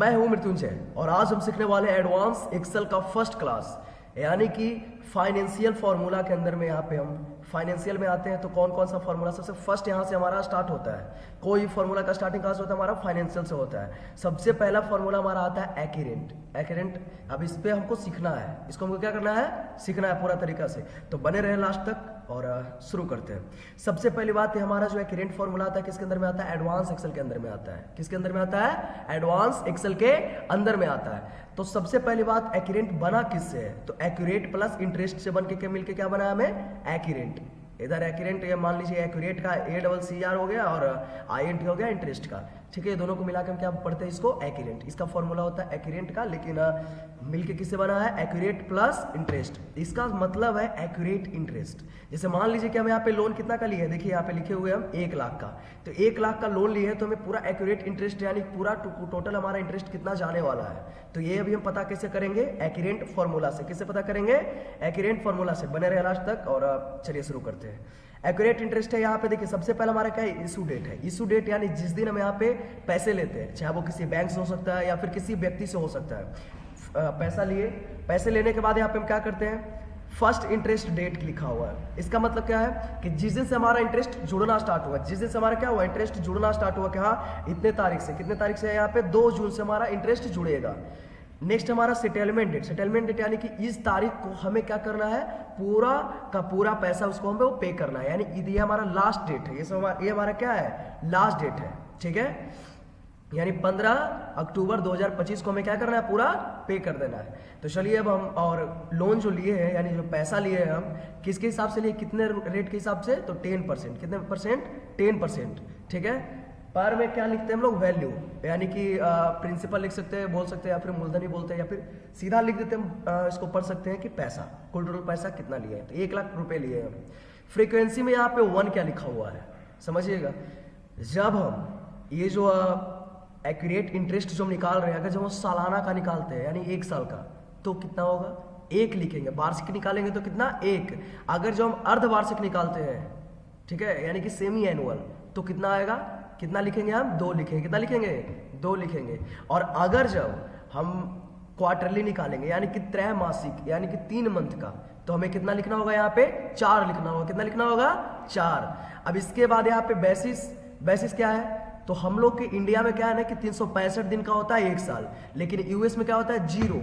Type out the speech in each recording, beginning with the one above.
मैं हूं मृत्युंजय और आज हम सीखने वाले हैं एडवांस एक्सेल का फर्स्ट क्लास, यानी कि फाइनेंशियल फार्मूला के अंदर में यहाँ पे हम फाइनेंशियल में आते हैं। तो कौन कौन सा फार्मूला सबसे फर्स्ट यहाँ से हमारा स्टार्ट होता है। कोई फार्मूला का स्टार्टिंग कहाँ से होता है, हमारा फाइनेंशियल से होता है। सबसे पहला फार्मूला हमारा आता है एक्यूरेंट। एक्यूरेंट अब इस पे हमको सीखना है, इसको हमको क्या करना है, सीखना है पूरा तरीका से। तो बने रहे लास्ट तक और शुरू करते हैं। सबसे पहली बात है हमारा जो एक्यूरेंट फार्मूला आता है किसके अंदर में आता है, एडवांस एक्सेल के अंदर में आता है। किसके अंदर में आता है, एडवांस एक्सेल के अंदर में आता है। तो सबसे पहली बात एक्यूरेंट बना किससे है, तो एक्यूरेट प्लस इंटरेस्ट से बन के मिलके क्या बना है हमें, एक्यूरेंट। इधर एक्यूरेंट ये मान लीजिए एक्यूरेट का ACCR हो गया और INT हो गया इंटरेस्ट का, ठीक है। दोनों को मिलाकर हम क्या पढ़ते हैं, इसको एक्यूरेंट। इसका फॉर्मूला होता है एक्यूरेंट का, लेकिन मिलके किससे बना है, एक्यूरेट प्लस इंटरेस्ट। इसका मतलब है एक्यूरेट इंटरेस्ट। जैसे मान लीजिए कि हम यहाँ पे लोन कितना का लिए, देखिए यहाँ पे लिखे हुए हम 1 लाख का। तो 1 लाख का लोन लिए हैं तो हमें पूरा एक्यूरेट इंटरेस्ट यानी पूरा टोटल हमारा इंटरेस्ट कितना जाने वाला है, तो ये अभी हम पता कैसे करेंगे, एक्यूरेट फॉर्मूला से। किससे पता करेंगे, एक्यूरेट फॉर्मूला से। बने रहे लास्ट तक और चलिए शुरू करते हैं। एक्यूरेट इंटरेस्ट है यहाँ पे देखिए, सबसे पहला हमारा क्या है, इशू डेट है। इशू डेट यानी जिस दिन हम यहाँ पे पैसे लेते हैं, चाहे वो किसी बैंक से हो सकता है या फिर किसी व्यक्ति से हो सकता है। पैसा लिए, पैसे लेने के बाद यहाँ पे हम क्या करते हैं, फर्स्ट इंटरेस्ट डेट लिखा हुआ है। इसका मतलब क्या है कि जिस दिन से हमारा इंटरेस्ट जुड़ना स्टार्ट हुआ, जिस दिन से हमारा क्या हुआ, इंटरेस्ट जुड़ना स्टार्ट हुआ कि हाँ इतने तारीख से, कितने तारीख से है यहाँ पे 2 जून से हमारा इंटरेस्ट जुड़ेगा। नेक्स्ट हमारा सेटलमेंट डेट। सेटलमेंट डेट यानी कि इस तारीख को हमें क्या करना है, पूरा का पूरा पैसा उसको हमें वो पे करना है, यानी ये हमारा लास्ट डेट है। ये हमारा क्या है, लास्ट डेट है, ठीक है। यानी 15 अक्टूबर 2025 को हमें क्या करना है, पूरा पे कर देना है। तो चलिए अब हम, और लोन जो लिए हैं यानी जो पैसा लिए हैं हम किसके हिसाब से लिए, कितने रेट के हिसाब से, तो 10%। कितने परसेंट, 10%, ठीक है। पर में क्या लिखते हैं हम लोग, वैल्यू, यानी कि प्रिंसिपल लिख सकते हैं, बोल सकते हैं, या फिर मूलधनी बोलते हैं, या फिर सीधा लिख देते हैं, इसको पढ़ सकते हैं कि पैसा, कुल टोटल पैसा कितना लिए हैं। तो 1 लाख रुपए लिए हैं हम। फ्रीक्वेंसी में यहाँ पे 1 क्या लिखा हुआ है, समझिएगा। जब हम ये जो एक्यूरेट इंटरेस्ट जो हम निकाल रहे हैं, अगर जब हम सालाना का निकालते हैं यानी 1 साल का, तो कितना होगा, 1 लिखेंगे। वार्षिक निकालेंगे तो कितना, 1। अगर जो हम अर्धवार्षिक निकालते हैं, ठीक है, यानी कि सेमी एनुअल, तो कितना आएगा, कितना लिखेंगे हम, 2 लिखेंगे। कितना लिखेंगे, 2 लिखेंगे। और अगर जब हम क्वार्टरली निकालेंगे यानी कि त्रैमासिक यानी कि 3 मंथ का, तो हमें कितना लिखना होगा, यहाँ पे 4 लिखना होगा। कितना लिखना होगा, 4। अब इसके बाद यहाँ पे बेसिस क्या है, तो हम लोग के इंडिया में क्या है ना कि 365 दिन का होता है 1 साल, लेकिन यूएस में क्या होता है, 0,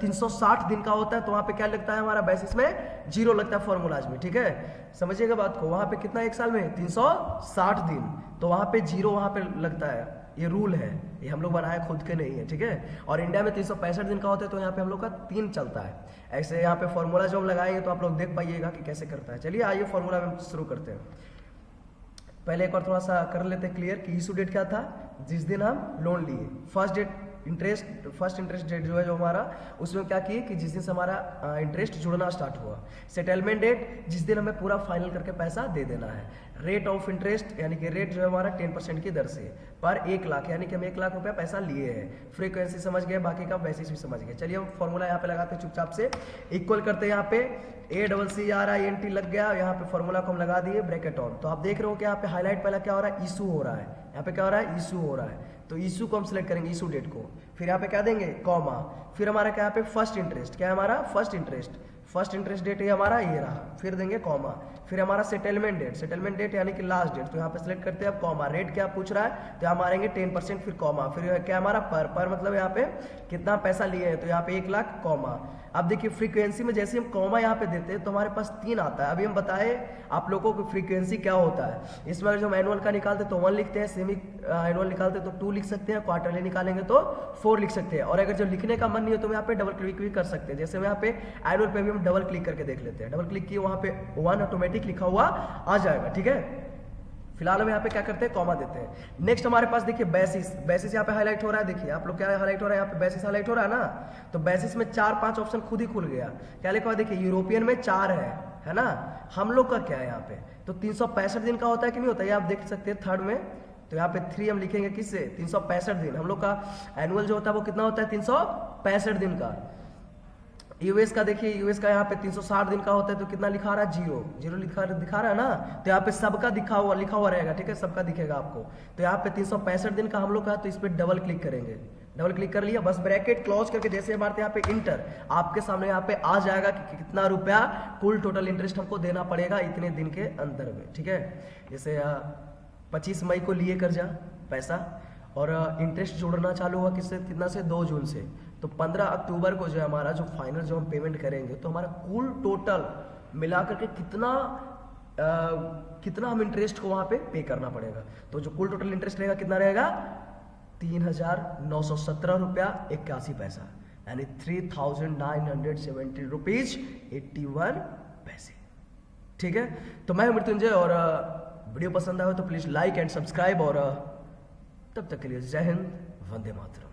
360 दिन का होता है। तो वहां पे क्या लगता है, हमारा बेसिस में 0 लगता है फॉर्मूलाज में, ठीक है, समझिएगा बात को। वहां पे कितना 1 साल में, 360 दिन, तो वहां पे 0 वहां पे लगता है। ये रूल है, ये हम लोग बनाए खुद के नहीं है, ठीक है। और इंडिया में 365 दिन का होता है, तो यहाँ पे हम लोग का 3 चलता है। ऐसे यहाँ पे फॉर्मूला जो हम लगाएंगे तो आप लोग देख पाइएगा कि कैसे करता है। चलिए आइए फॉर्मूला में शुरू करते हैं। पहले एक बार थोड़ा सा कर लेते हैं क्लियर कि इशू डेट क्या था, जिस दिन हम लोन लिए। फर्स्ट इंटरेस्ट डेट जो है जो हमारा, उसमें क्या किए कि जिस दिन से हमारा इंटरेस्ट जुड़ना स्टार्ट हुआ। सेटलमेंट डेट, जिस दिन हमें पूरा फाइनल करके पैसा दे देना है। रेट ऑफ इंटरेस्ट यानी कि रेट जो है हमारा 10% की दर से पर 1 लाख, यानी कि हम 1 लाख रुपया पैसा लिए हैं। फ्रीक्वेंसी समझ गए, बाकी का बेसिस भी समझ गए। चलिए हम फॉर्मूला यहाँ पे लगाते हैं चुपचाप से। इक्वल करते हैं, यहाँ पे ACCR लग गया, यहाँ पे फॉर्मूला को हम लगा दिए ब्रैकेट ऑन। तो आप देख रहे हो कि यहाँ पे हाईलाइट पहला क्या हो रहा है, इशू हो रहा है। यहाँ पे क्या हो रहा है, इशू हो रहा है। तो इशू को हम सिलेक्ट करेंगे, इशू डेट को, फिर यहाँ पे क्या देंगे, कॉमा, फिर हमारा क्या यहाँ पे फर्स्ट इंटरेस्ट, क्या है हमारा फर्स्ट इंटरेस्ट डेट ये हमारा ये रहा, फिर देंगे कॉमा, फिर हमारा सेटलमेंट डेट यानी कि लास्ट डेट, तो यहाँ पे सिलेक्ट करते हैं अब कॉमा। रेट क्या पूछ रहा है, तो यहाँ मारेंगे 10%, फिर कॉमा, फिर क्या हमारा पर मतलब यहाँ पे कितना पैसा लिए हैं, तो यहाँ पे 1 लाख कॉमा। अब देखिए फ्रीक्वेंसी में जैसे हम कॉमा यहाँ पे देते हैं तो हमारे पास 3 आता है। अभी हम बताए आप लोगों को फ्रीक्वेंसी क्या होता है। इसमें अगर जो हम एनुअल का निकालते तो 1 लिखते हैं, सेमी एनुअल निकालते तो 2 लिख सकते हैं, क्वार्टरली निकालेंगे तो 4 लिख सकते हैं। और अगर जो लिखने का मन नहीं हो तो यहाँ पे डबल क्लिक भी कर सकते हैं। जैसे यहाँ पे एनुअल पे भी हम डबल क्लिक करके देख लेते हैं। डबल क्लिक किए, वहां पे 1 ऑटोमेटिक लिखा हुआ आ जाएगा, ठीक है। फिलहाल हम यहाँ पे क्या करते हैं, कॉमा देते हैं। नेक्स्ट हमारे पास देखिए बेसिस यहाँ पे हाईलाइट हो रहा है। देखिए आप लोग क्या हाईलाइट हो रहा है, यहाँ पे बेसिस हाईलाइट हो रहा है ना। तो बेसिस में 4-5 ऑप्शन खुद ही खुल गया। क्या लिखा हुआ देखिए, यूरोपियन में 4 है ना। हम लोग का क्या है यहाँ पे, तो 365 दिन का होता है कि नहीं होता है, ये आप देख सकते हैं थर्ड में। तो यहाँ पे 3 हम लिखेंगे किससे, 365 दिन। हम लोग का एनुअल जो होता है वो कितना होता है, 365 दिन का। यूएस का देखिए, यूएस का यहाँ पे 360 दिन का होता है, तो कितना लिखा रहा है, 0 दिखा रहा है ना। तो यहाँ पे सबका लिखा हुआ रहेगा, ठीक है, सबका दिखेगा आपको। तो यहाँ पे 365 दिन का हम लोग का, तो इस पे डबल क्लिक करेंगे। डबल क्लिक कर लिया, बस ब्रैकेट क्लोज करके जैसे मारते हैं यहाँ पे इंटर, आपके सामने यहाँ पे आ जाएगा कि कितना रुपया कुल टोटल इंटरेस्ट हमको देना पड़ेगा इतने दिन के अंदर में। ठीक है, जैसे 25 मई को लिए कर्जा पैसा और इंटरेस्ट जोड़ना चालू हुआ किससे, कितना से, 2 जून से, तो 15 अक्टूबर को जो है हमारा जो फाइनल जो हम पेमेंट करेंगे तो हमारा कुल टोटल मिला करके कितना हम इंटरेस्ट को वहां पे करना पड़ेगा। तो जो कुल टोटल इंटरेस्ट रहेगा कितना रहेगा, 3,917 रुपया 81 पैसा, यानी 3,970 रुपीज 81 पैसे। ठीक है, तो मैं मृत्युंजय और वीडियो पसंद आया तो प्लीज लाइक एंड सब्सक्राइब और तब तक के लिए जय हिंद, वंदे मातरम।